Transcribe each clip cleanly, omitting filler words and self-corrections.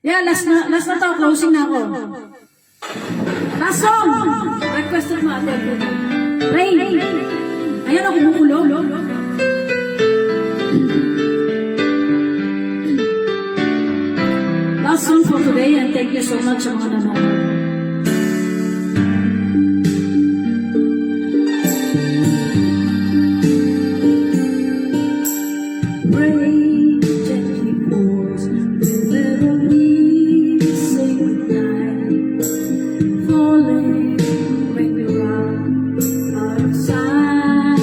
Yeah, last na to. Closing na ako. Last song! Requested mo ate. Rain! Ayan ako bumukulog. Last song for today, and thank you so much sa mga nanonood. Rain gently pours, will never be the same night. Falling when you're outside.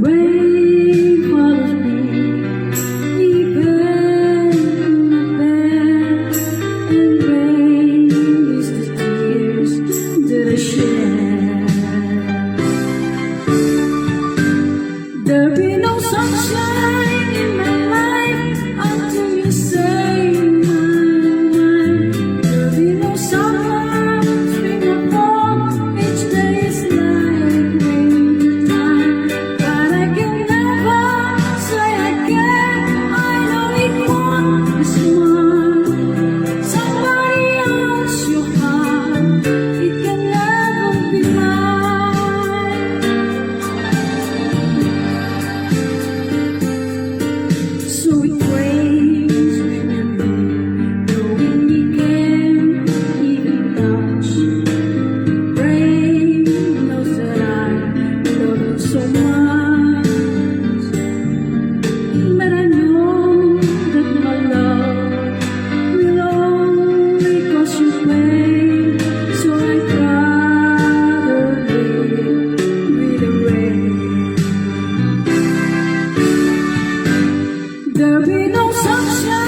Rain follows me, even in my bed, and rain is the tears that I shed. There'll be no sunshine in my life until you say mine. There'll be no summer, spring or fall. Each day is like winter time, but I can never say again. I know it won't be smart. Somebody else your heart, it can never be mine. So it rains when you're knowing you can't even touch. Rain knows that I love you so much, but I know that my love will only cause you pain. So I'd rather live with the rain. There'll be no sunshine